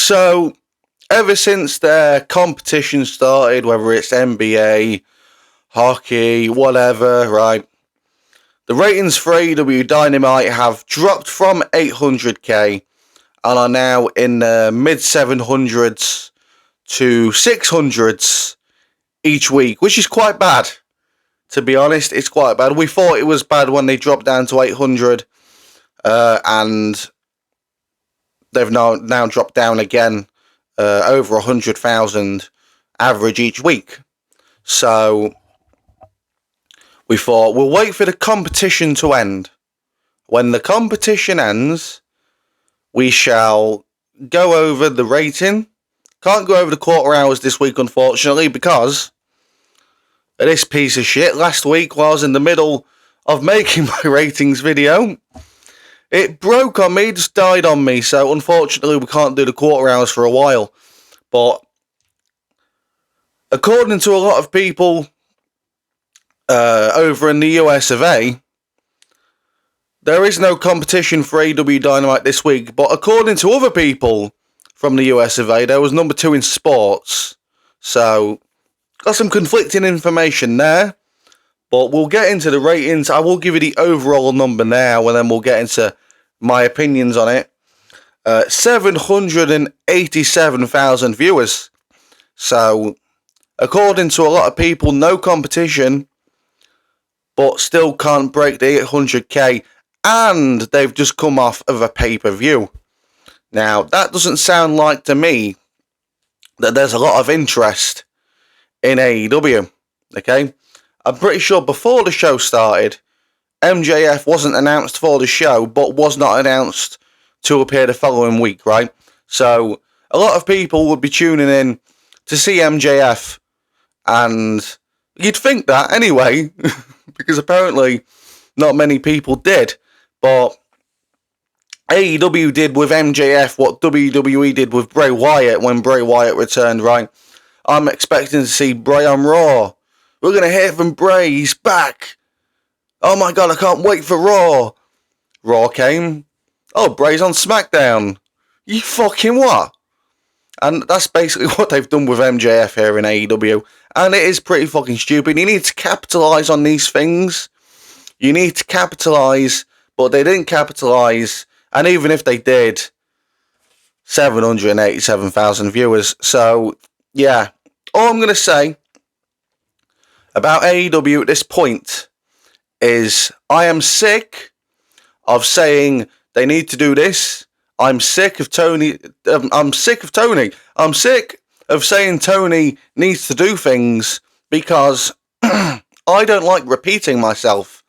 So, ever since their competition started, whether it's NBA, hockey, whatever, right? The ratings for AEW Dynamite have dropped from 800k and are now in the mid 700s to 600s each week, which is quite bad. To be honest, it's quite bad. We thought it was bad when they dropped down to 800, and they've now dropped down again, over 100,000 average each week. So we thought we'll wait for the competition to end. When the competition ends, we shall go over the rating. Can't go over the quarter hours this week, unfortunately, because of this piece of shit. Last week, while I was in the middle of making my ratings video, it broke on me, just died on me. So unfortunately, we can't do the quarter hours for a while. But according to a lot of people over in the US of A, there is no competition for AEW Dynamite this week. But according to other people from the US of A, there was number 2 in sports. So got some conflicting information there. But we'll get into the ratings. I will give you the overall number now, and then we'll get into my opinions on it. 787,000 viewers. So, according to a lot of people, no competition, but still can't break the 800k, and they've just come off of a pay-per-view. Now, that doesn't sound like to me that there's a lot of interest in AEW, okay? I'm pretty sure before the show started, MJF wasn't announced for the show, but was not announced to appear the following week, right? So, a lot of people would be tuning in to see MJF, and you'd think that anyway, because apparently not many people did, but AEW did with MJF what WWE did with Bray Wyatt when Bray Wyatt returned, right? I'm expecting to see Bray on Raw. We're going to hear from Bray, he's back. Oh my god, I can't wait for Raw. Raw came. Oh, Bray's on SmackDown. You fucking what? And that's basically what they've done with MJF here in AEW. And it is pretty fucking stupid. You need to capitalise on these things. You need to capitalise, but they didn't capitalise. And even if they did, 787,000 viewers. So, yeah. All I'm going to say about AEW at this point is I am sick of saying they need to do this. I'm sick of Tony. I'm sick of saying Tony needs to do things because I don't like repeating myself.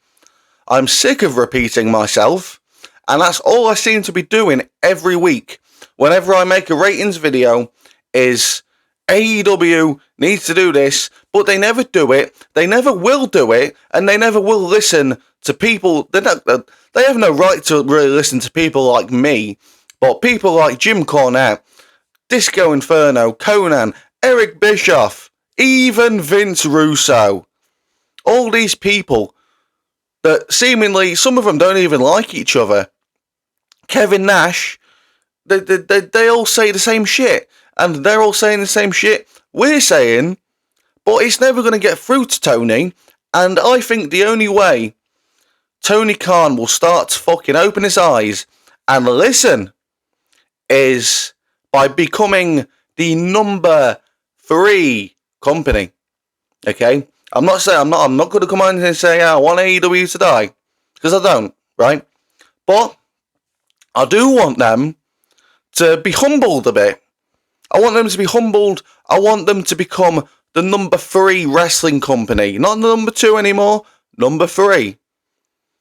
I'm sick of repeating myself, and that's all I seem to be doing every week. Whenever I make a ratings video is AEW needs to do this, but they never do it, they never will do it, and they never will listen to people. They have no right to really listen to people like me, but people like Jim Cornette, Disco Inferno, Conan, Eric Bischoff, even Vince Russo. All these people that seemingly, some of them don't even like each other. Kevin Nash, they all say the same shit. And they're all saying the same shit we're saying, but it's never going to get through to Tony. And I think the only way Tony Khan will start to fucking open his eyes and listen is by becoming the number 3 company. Okay? I'm not going to come on and say, I want AEW to die. Because I don't, right? But I do want them to be humbled a bit. I want them to be humbled. I want them to become the number 3 wrestling company. Not the number 2 anymore. Number 3.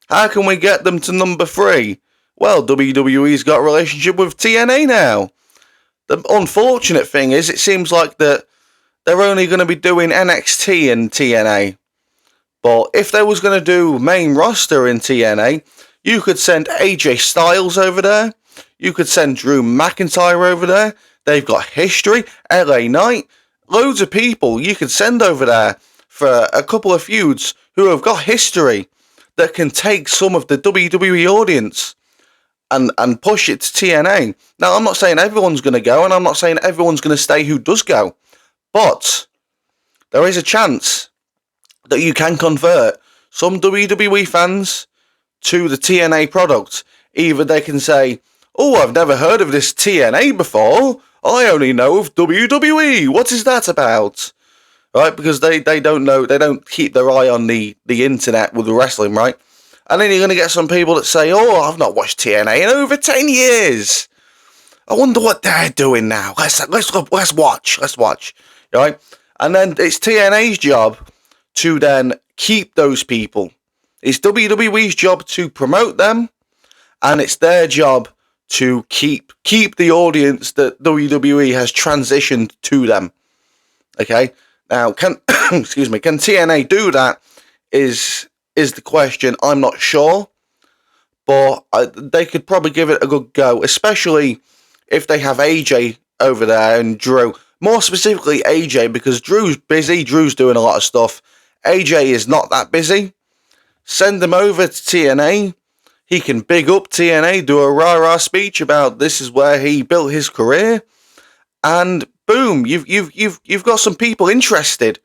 How can we get them to number 3? Well, WWE's got a relationship with TNA now. The unfortunate thing is, it seems like that they're only going to be doing NXT in TNA. But if they was going to do main roster in TNA, you could send AJ Styles over there. You could send Drew McIntyre over there. They've got history, LA Knight, loads of people you could send over there for a couple of feuds who have got history that can take some of the WWE audience and push it to TNA. Now, I'm not saying everyone's going to go, and I'm not saying everyone's going to stay who does go, but there is a chance that you can convert some WWE fans to the TNA product. Either they can say, oh, I've never heard of this TNA before. I only know of WWE. What is that about? Right? Because they don't know, they don't keep their eye on the internet with the wrestling, right? And then you're going to get some people that say, oh, I've not watched TNA in over 10 years. I wonder what they're doing now. Let's watch. Right? And then it's TNA's job to then keep those people. It's WWE's job to promote them, and it's their job to keep the audience that WWE has transitioned to them. Okay? Now, can TNA do that? Is the question. I'm not sure, but they could probably give it a good go, especially if they have AJ over there and Drew. More specifically, AJ, because Drew's busy. Drew's doing a lot of stuff. AJ is not that busy. Send him over to TNA. He can big up TNA, do a rah-rah speech about this is where he built his career, and boom, you've got some people interested.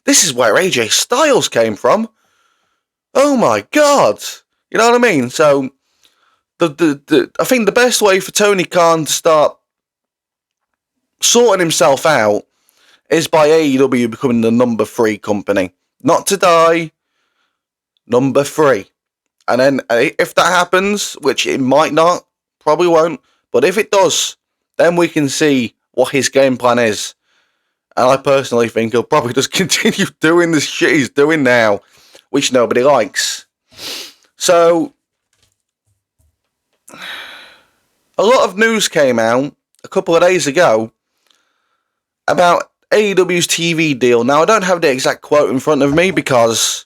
This is where AJ Styles came from. Oh my God, you know what I mean? So, I think the best way for Tony Khan to start sorting himself out is by AEW becoming the number 3 company. Not to die, number 3. And then if that happens, which it might not, probably won't, but if it does, then we can see what his game plan is. And I personally think he'll probably just continue doing the shit he's doing now, which nobody likes. So, a lot of news came out a couple of days ago about AEW's TV deal. Now, I don't have the exact quote in front of me because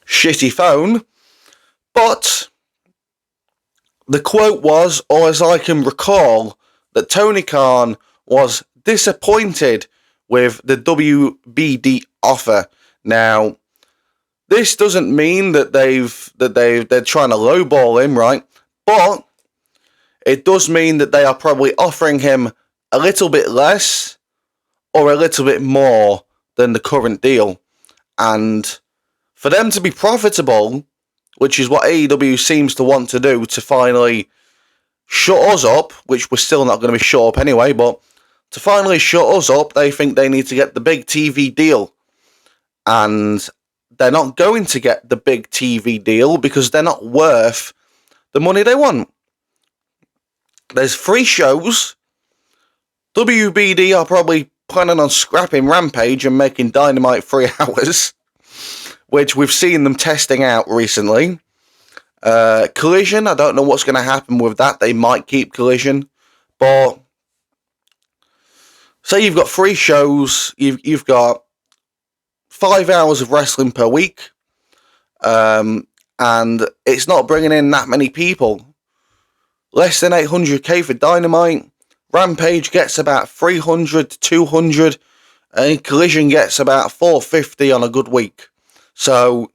shitty phone, but the quote was, or as I can recall, that Tony Khan was disappointed with the WBD offer. Now, this doesn't mean that they're trying to lowball him, right? But it does mean that they are probably offering him a little bit less or a little bit more than the current deal. And for them to be profitable, which is what AEW seems to want to do, to finally shut us up, which we're still not going to be shut up anyway, but to finally shut us up, they think they need to get the big TV deal. And they're not going to get the big TV deal because they're not worth the money they want. There's 3 shows. WBD are probably planning on scrapping Rampage and making Dynamite 3 hours, which we've seen them testing out recently. Collision, I don't know what's going to happen with that. They might keep Collision, but say you've got 3 shows, you've got 5 hours of wrestling per week, and it's not bringing in that many people. Less than 800k for Dynamite. Rampage gets about 300 to 200, and Collision gets about 450 on a good week. So,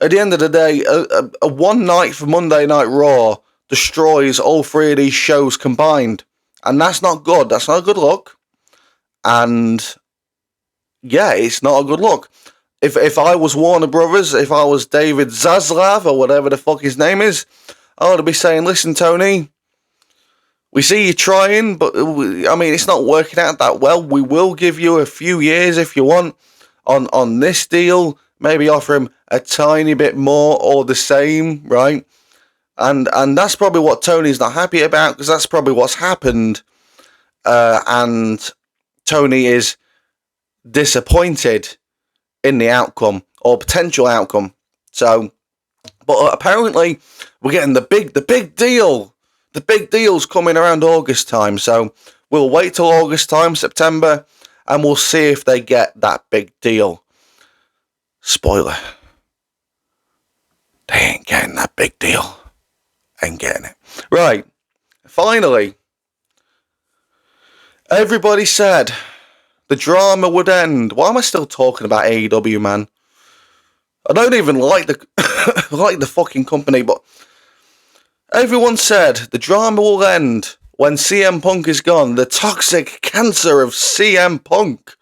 at the end of the day, a one night for Monday Night Raw destroys all 3 of these shows combined. And that's not good. That's not a good look. And, yeah, it's not a good look. If I was Warner Brothers, if I was David Zaslav, or whatever the fuck his name is, I would be saying, listen, Tony, we see you trying, but, I mean, it's not working out that well. We will give you a few years if you want on this deal. Maybe offer him a tiny bit more or the same, right? And that's probably what Tony's not happy about, because that's probably what's happened. And Tony is disappointed in the outcome or potential outcome. So, but apparently we're getting the big deal. The big deal's coming around August time. So we'll wait till August time, September, and we'll see if they get that big deal. Spoiler. They ain't getting that big deal. Ain't getting it. Right. Finally, everybody said the drama would end. Why am I still talking about AEW, man? I don't even like the like the fucking company, but everyone said the drama will end when CM Punk is gone. The toxic cancer of CM Punk.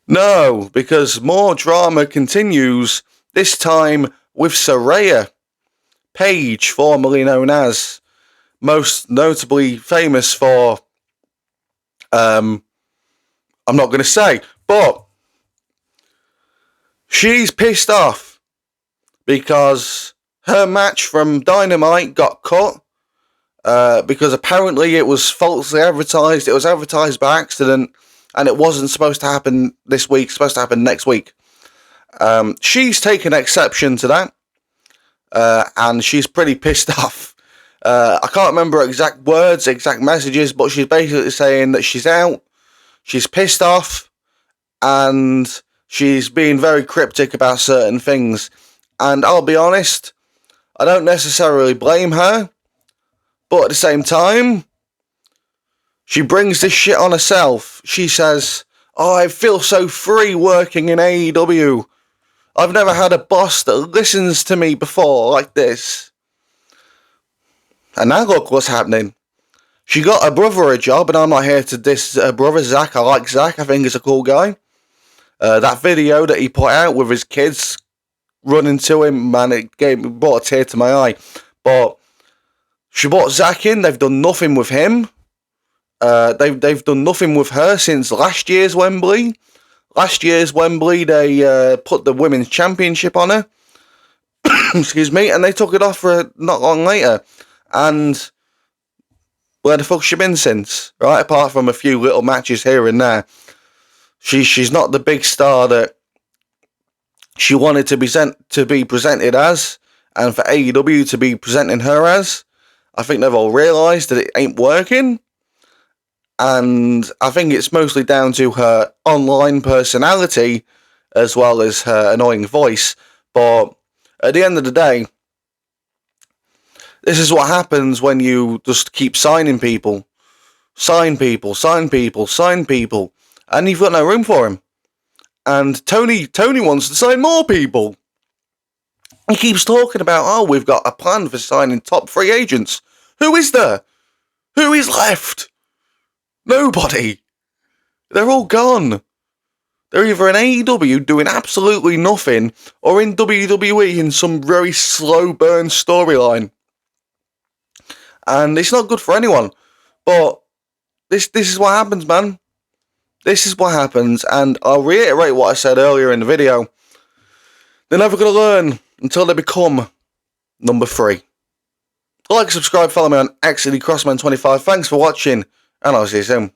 No, because more drama continues, this time with Saraya. Paige, formerly known as, most notably famous for, I'm not going to say, but she's pissed off because her match from Dynamite got cut because apparently it was falsely advertised. It was advertised by accident and it wasn't supposed to happen this week, it's supposed to happen next week. She's taken exception to that and she's pretty pissed off. I can't remember exact words, exact messages, but she's basically saying that she's out, she's pissed off, and she's being very cryptic about certain things. And I'll be honest, I don't necessarily blame her, but at the same time, she brings this shit on herself. She says, "Oh, I feel so free working in AEW. I've never had a boss that listens to me before like this." And now look what's happening. She got her brother a job, and I'm not here to diss her brother, Zach. I like Zach. I think he's a cool guy. That video that he put out with his kids running to him, man, it brought a tear to my eye. But she brought Zach in. They've done nothing with him. They've done nothing with her since last year's Wembley. Last year's Wembley, they put the women's championship on her. Excuse me, and they took it off for not long later. And where the fuck's she been since? Right, apart from a few little matches here and there. She's not the big star that she wanted to be presented as, and for AEW to be presenting her as. I think they've all realised that it ain't working. And I think it's mostly down to her online personality as well as her annoying voice. But at the end of the day, this is what happens when you just keep signing people. Sign people, sign people, sign people. And you've got no room for him. And Tony wants to sign more people. He keeps talking about, oh, we've got a plan for signing top free agents. Who is there? Who is left? Nobody. They're all gone. They're either in AEW doing absolutely nothing, or in WWE in some very slow burn storyline. And it's not good for anyone. But this is what happens, man. This is what happens, and I'll reiterate what I said earlier in the video. They're never going to learn until they become number 3. Like, subscribe, follow me on XCD Crossman25. Thanks for watching, and I'll see you soon.